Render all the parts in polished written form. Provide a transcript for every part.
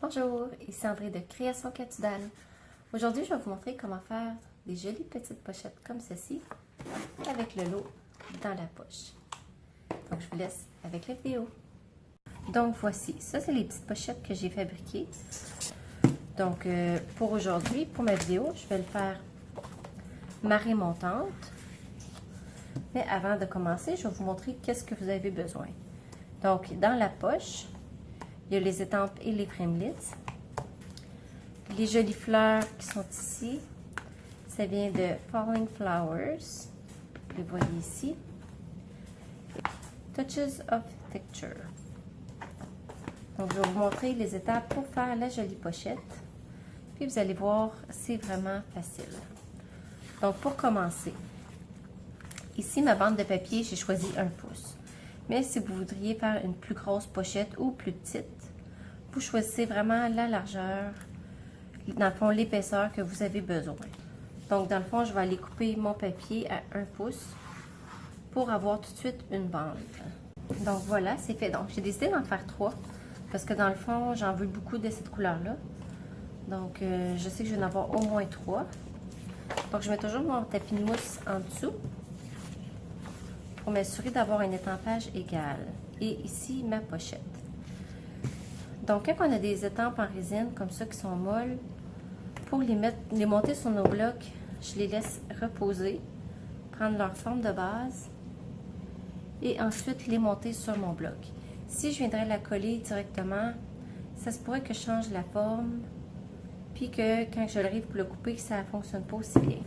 Bonjour, ici André de Création Catudale. Aujourd'hui, je vais vous montrer comment faire des jolies petites pochettes comme ceci avec le lot dans la poche. Donc, je vous laisse avec la vidéo. Donc, voici. Ça, c'est les petites pochettes que j'ai fabriquées. Donc, pour aujourd'hui, pour ma vidéo, je vais le faire marée montante. Mais avant de commencer, je vais vous montrer qu'est-ce que vous avez besoin. Donc, dans la poche, il y a les étampes et les framelits. Les jolies fleurs qui sont ici, ça vient de Falling Flowers. Vous les voyez ici. Touches of Texture. Donc, je vais vous montrer les étapes pour faire la jolie pochette. Puis, vous allez voir, c'est vraiment facile. Donc, pour commencer, ici, ma bande de papier, j'ai choisi 1 pouce. Mais si vous voudriez faire une plus grosse pochette ou plus petite, vous choisissez vraiment la largeur, dans le fond, l'épaisseur que vous avez besoin. Donc, dans le fond, je vais aller couper mon papier à 1 pouce pour avoir tout de suite une bande. Donc, voilà, c'est fait. Donc, j'ai décidé d'en faire 3 parce que dans le fond, j'en veux beaucoup de cette couleur-là. Donc, je sais que je vais en avoir au moins 3. Donc, je mets toujours mon tapis de mousse en dessous pour m'assurer d'avoir un étampage égal. Et ici, ma pochette. Donc, quand on a des étampes en résine comme ça qui sont molles, pour les monter sur nos blocs, je les laisse reposer, prendre leur forme de base et ensuite les monter sur mon bloc. Si je viendrais la coller directement, ça se pourrait que je change la forme, puis que quand je l'arrive pour le couper, ça ne fonctionne pas aussi bien.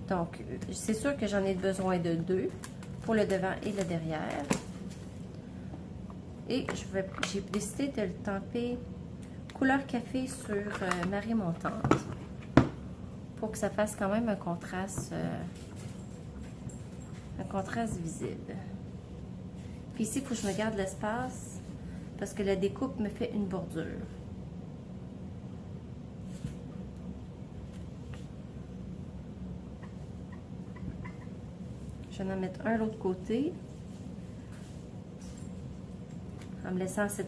Donc, c'est sûr que j'en ai besoin de 2 pour le devant et le derrière. Et j'ai décidé de le tamper couleur café sur marée montante pour que ça fasse quand même un contraste visible. Puis ici, il faut que je me garde l'espace parce que la découpe me fait une bordure. Je vais en mettre un de l'autre côté en me laissant assez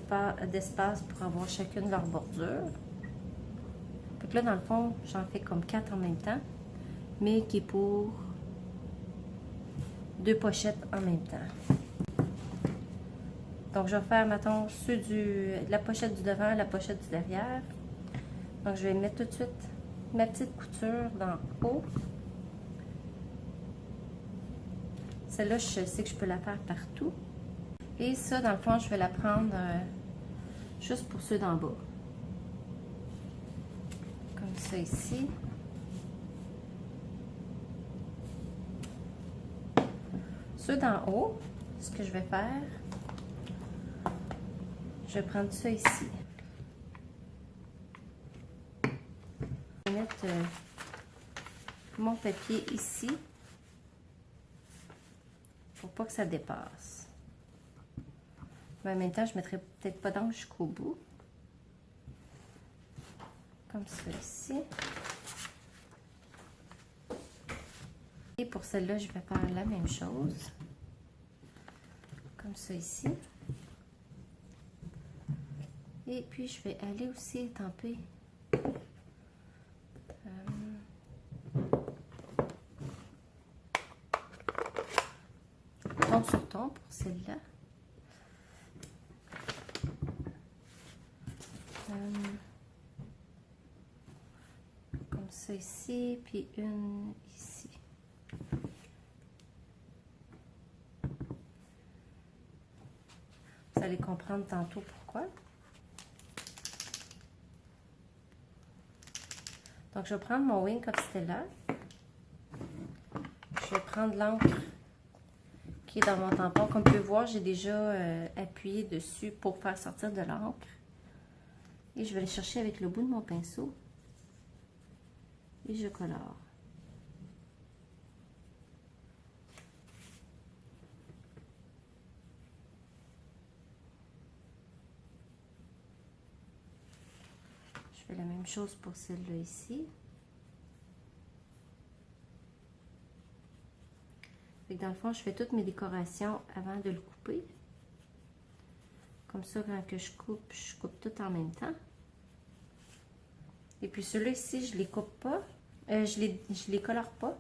d'espace pour avoir chacune leur bordure. Donc là, dans le fond, j'en fais comme 4 en même temps, mais qui est pour 2 pochettes en même temps. Donc, je vais faire, mettons, la pochette du devant et la pochette du derrière. Donc, je vais mettre tout de suite ma petite couture dans le haut. Celle-là, je sais que je peux la faire partout. Et ça, dans le fond, je vais la prendre juste pour ceux d'en bas. Comme ça ici. Ceux d'en haut, ce que je vais faire, je vais prendre ça ici. Je vais mettre mon papier ici pour pas que ça dépasse. Mais en même temps, je ne mettrai peut-être pas d'encre jusqu'au bout. Comme ça ici. Et pour celle-là, je vais faire la même chose. Comme ça ici. Et puis, je vais aller aussi étamper ton sur ton pour celle-là. Comme ça ici, puis une ici. Vous allez comprendre tantôt pourquoi. Donc, je vais prendre mon Wink of Stella. Je vais prendre l'encre qui est dans mon tampon. Comme vous pouvez voir, j'ai déjà appuyé dessus pour faire sortir de l'encre. Et je vais aller chercher avec le bout de mon pinceau. Et je colore. Je fais la même chose pour celle-là ici. Dans le fond, je fais toutes mes décorations avant de le couper. Comme ça, quand que je coupe tout en même temps. Et puis ceux-là ici, je les coupe pas. Je les colore pas.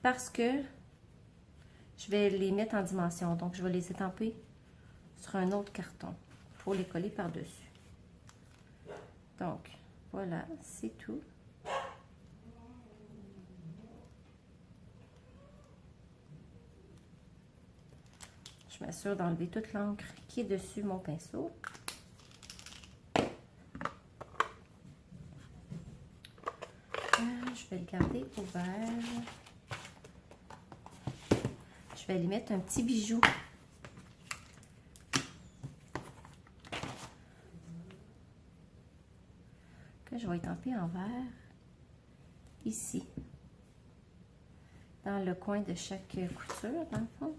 Parce que je vais les mettre en dimension. Donc, je vais les étamper sur un autre carton pour les coller par-dessus. Donc, voilà, c'est tout. Je m'assure d'enlever toute l'encre qui est dessus mon pinceau. Je vais le garder ouvert. Je vais lui mettre un petit bijou. Que je vais étamper en vert ici. Dans le coin de chaque couture, dans le fond.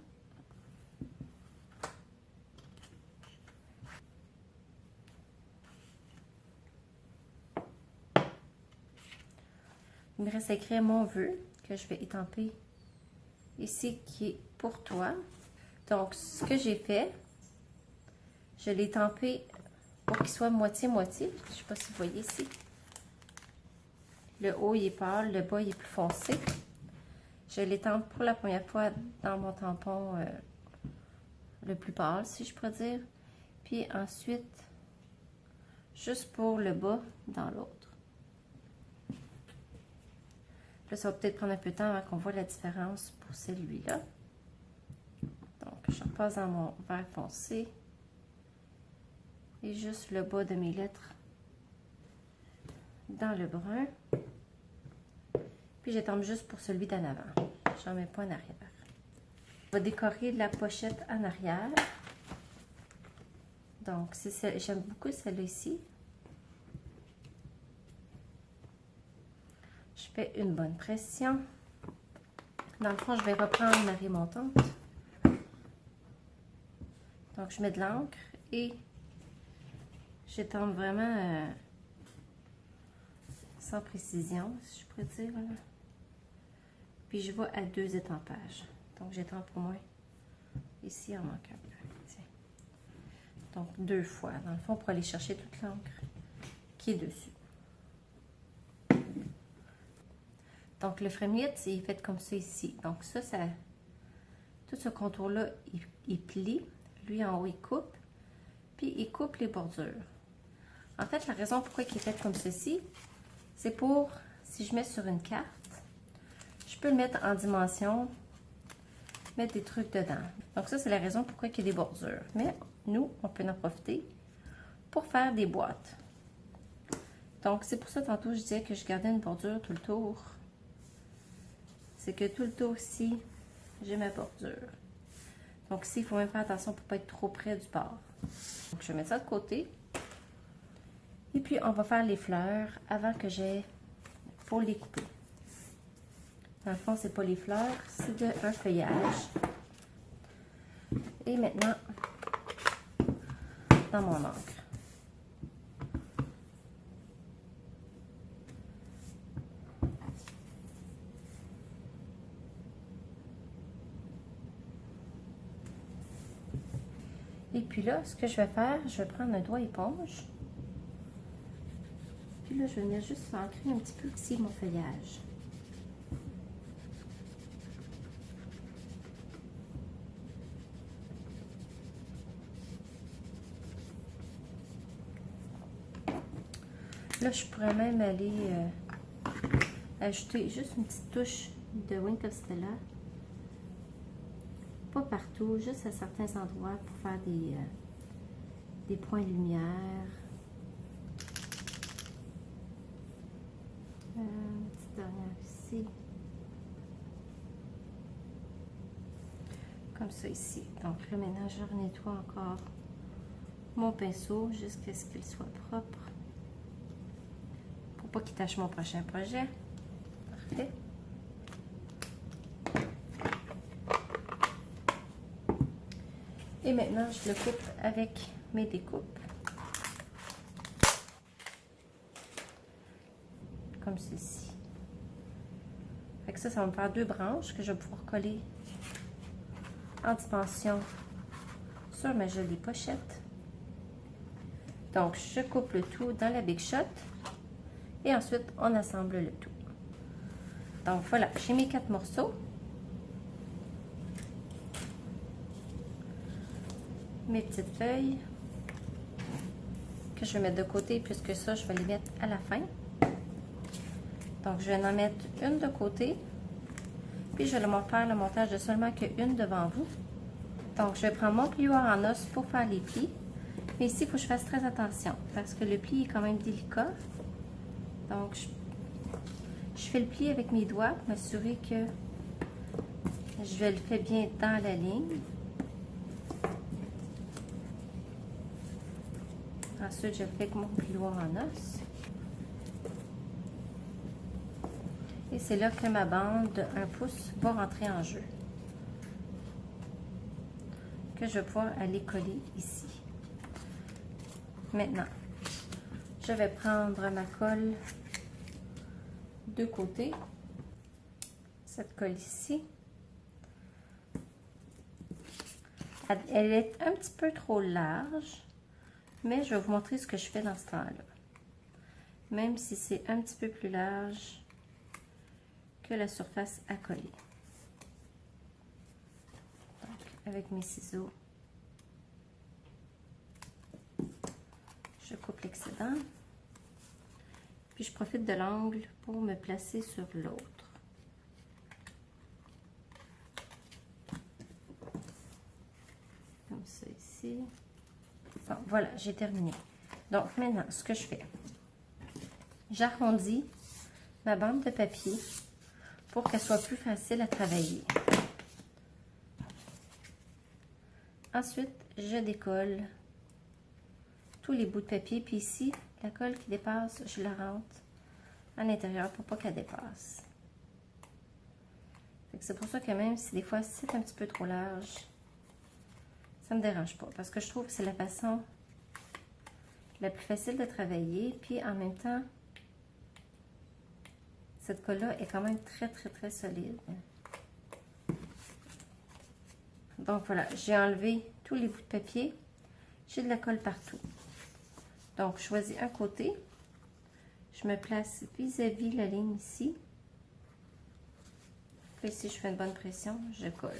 Il me reste à écrire mon vœu que je vais étamper ici, qui est pour toi. Donc, ce que j'ai fait, je l'ai étampé pour qu'il soit moitié-moitié. Je ne sais pas si vous voyez ici. Le haut, il est pâle, le bas, il est plus foncé. Je l'étampe pour la première fois dans mon tampon le plus pâle, si je pourrais dire. Puis ensuite, juste pour le bas dans l'autre. Là, ça va peut-être prendre un peu de temps avant qu'on voit la différence pour celui-là. Donc, je repasse dans mon vert foncé. Et juste le bas de mes lettres dans le brun. Puis, j'étampe juste pour celui d'en avant. J'en mets pas en arrière. On va décorer la pochette en arrière. Donc, j'aime beaucoup celle-là ici. Je fais une bonne pression. Dans le fond, je vais reprendre ma raie montante. Donc, je mets de l'encre et j'étampe vraiment sans précision, si je pourrais dire. Voilà. Puis, je vais à 2 étampages. Donc, j'étampe au moins ici, en manque un peu. Tiens. Donc, 2 fois, dans le fond, pour aller chercher toute l'encre qui est dessus. Donc, le frémillet, il est fait comme ça ici. Donc, ça tout ce contour-là, il plie. Lui, en haut, il coupe. Puis, il coupe les bordures. En fait, la raison pourquoi il est fait comme ceci, c'est pour, si je mets sur une carte, je peux le mettre en dimension, mettre des trucs dedans. Donc, ça, c'est la raison pourquoi il y a des bordures. Mais, nous, on peut en profiter pour faire des boîtes. Donc, c'est pour ça, tantôt, je disais que je gardais une bordure tout le tour. C'est que tout le tour ici, j'ai ma bordure. Donc ici, il faut même faire attention pour ne pas être trop près du bord. Donc je vais mettre ça de côté. Et puis, on va faire les fleurs avant que j'ai pour les couper. Dans le fond, c'est pas les fleurs, c'est un feuillage. Et maintenant, dans mon encre. Et puis là, ce que je vais faire, je vais prendre un doigt éponge. Puis là, je vais venir juste ancrer un petit peu ici mon feuillage. Là, je pourrais même aller ajouter juste une petite touche de Wink of Stella. Pas partout, juste à certains endroits pour faire des points de lumière. Une petite dernière ici. Comme ça ici. Donc là, maintenant, je renettoie encore mon pinceau jusqu'à ce qu'il soit propre. Pour pas qu'il tache mon prochain projet. Parfait. Et maintenant, je le coupe avec mes découpes. Comme ceci. Fait que ça va me faire 2 branches que je vais pouvoir coller en dimension sur ma jolie pochette. Donc, je coupe le tout dans la Big Shot et ensuite, on assemble le tout. Donc, voilà, j'ai mes 4 morceaux. Mes petites feuilles que je vais mettre de côté puisque ça, je vais les mettre à la fin. Donc, je vais en mettre une de côté. Puis, je vais faire le montage de seulement qu'une devant vous. Donc, je vais prendre mon plioir en os pour faire les plis. Mais ici, il faut que je fasse très attention parce que le pli est quand même délicat. Donc, je fais le pli avec mes doigts pour m'assurer que je le fais bien dans la ligne. Ensuite, je le fais avec mon plioir en os. Et c'est là que ma bande de 1 pouce va rentrer en jeu. Que je vais pouvoir aller coller ici. Maintenant, je vais prendre ma colle de côté. Cette colle ici. Elle est un petit peu trop large, mais je vais vous montrer ce que je fais dans ce temps-là. Même si c'est un petit peu plus large que la surface à coller. Donc, avec mes ciseaux, je coupe l'excédent. Puis je profite de l'angle pour me placer sur l'autre. Comme ça ici. Bon, voilà, j'ai terminé. Donc maintenant, ce que je fais, j'arrondis ma bande de papier pour qu'elle soit plus facile à travailler. Ensuite, je décolle tous les bouts de papier. Puis ici, la colle qui dépasse, je la rentre à l'intérieur pour pas qu'elle dépasse. C'est pour ça que même si des fois c'est un petit peu trop large, ça me dérange pas. Parce que je trouve que c'est la façon la plus facile de travailler. Puis en même temps, cette colle-là est quand même très solide. Donc voilà, j'ai enlevé tous les bouts de papier. J'ai de la colle partout. Donc, je choisis un côté. Je me place vis-à-vis la ligne ici. Puis ici, je fais une bonne pression, je colle.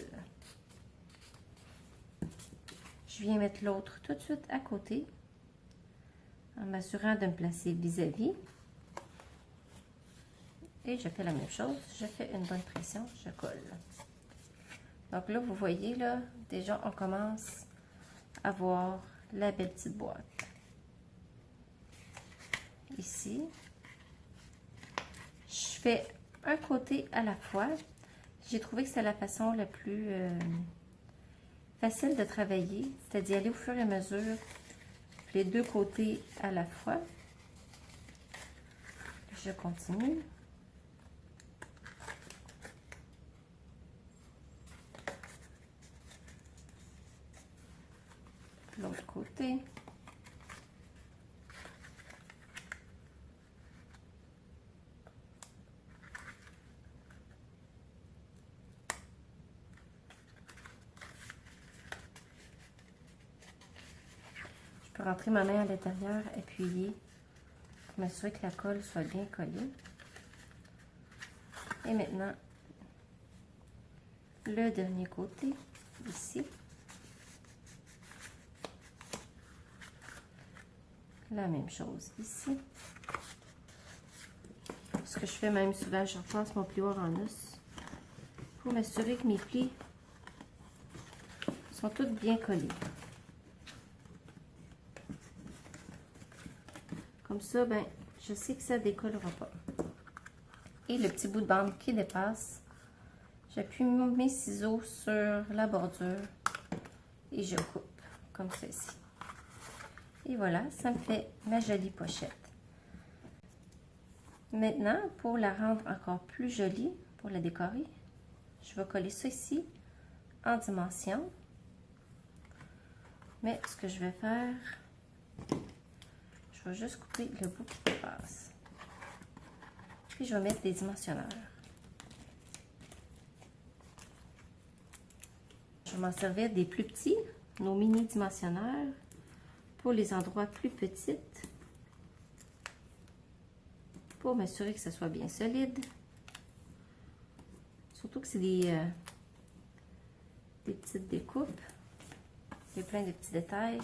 Je viens mettre l'autre tout de suite à côté, en m'assurant de me placer vis-à-vis. Et je fais la même chose, je fais une bonne pression, je colle. Donc là, vous voyez, là, déjà, on commence à voir la belle petite boîte. Ici, je fais un côté à la fois. J'ai trouvé que c'est la façon la plus facile de travailler, c'est d'y aller au fur et à mesure les deux côtés à la fois. Je continue. L'autre côté. Je peux rentrer ma main à l'intérieur, appuyer pour m'assurer que la colle soit bien collée. Et maintenant, le dernier côté, ici. La même chose ici. Ce que je fais même souvent, je repasse mon plioir en os pour m'assurer que mes plis sont tous bien collés. Comme ça, ben, je sais que ça ne décollera pas. Et le petit bout de bande qui dépasse, j'appuie mes ciseaux sur la bordure et je coupe comme ceci. Et voilà, ça me fait ma jolie pochette. Maintenant, pour la rendre encore plus jolie, pour la décorer, je vais coller ça ici en dimension. Mais ce que je vais faire, je vais juste couper le bout qui dépasse. Puis je vais mettre des dimensionneurs. Je vais m'en servir des plus petits, nos mini dimensionneurs, pour les endroits plus petits, pour m'assurer que ça soit bien solide. Surtout que c'est des petites découpes. Il y a plein de petits détails.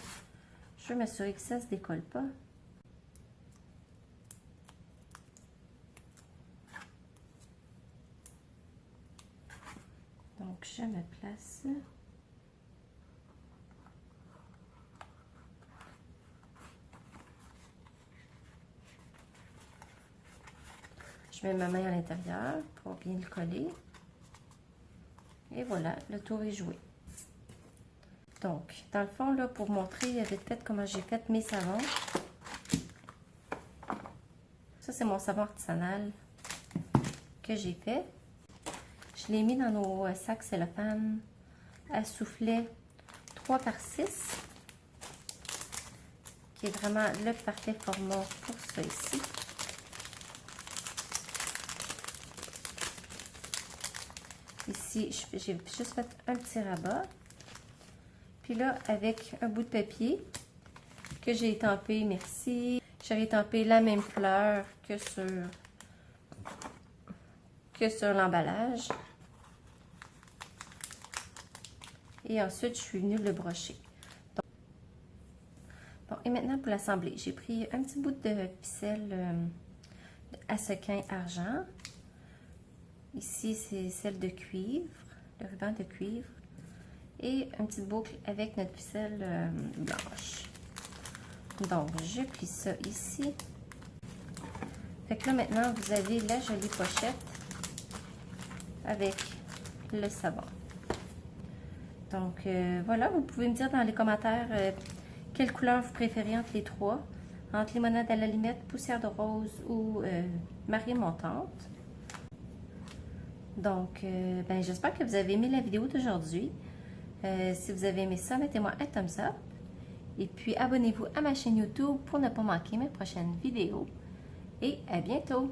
Je veux m'assurer que ça ne se décolle pas. Donc, je me place. Je mets ma main à l'intérieur pour bien le coller. Et voilà, le tour est joué. Donc, dans le fond, là, pour montrer vite fait comment j'ai fait mes savons. Ça, c'est mon savon artisanal que j'ai fait. Je l'ai mis dans nos sacs cellophane à soufflet 3 par 6, qui est vraiment le parfait format pour ça ici. Ici, j'ai juste fait un petit rabat. Puis là, avec un bout de papier que j'ai étampé, merci. J'ai étampé la même fleur que sur l'emballage. Et ensuite, je suis venue le brocher. Donc, bon, et maintenant pour l'assembler, j'ai pris un petit bout de ficelle à sequin argent. Ici, c'est celle de cuivre, le ruban de cuivre. Et une petite boucle avec notre ficelle blanche. Donc, je plie ça ici. Fait que là, maintenant, vous avez la jolie pochette avec le savon. Donc, voilà, vous pouvez me dire dans les commentaires quelle couleur vous préférez entre les trois. Entre limonade à la limette, poussière de rose ou marée montante. Donc, ben, j'espère que vous avez aimé la vidéo d'aujourd'hui. Si vous avez aimé ça, mettez-moi un thumbs up. Et puis, abonnez-vous à ma chaîne YouTube pour ne pas manquer mes prochaines vidéos. Et à bientôt!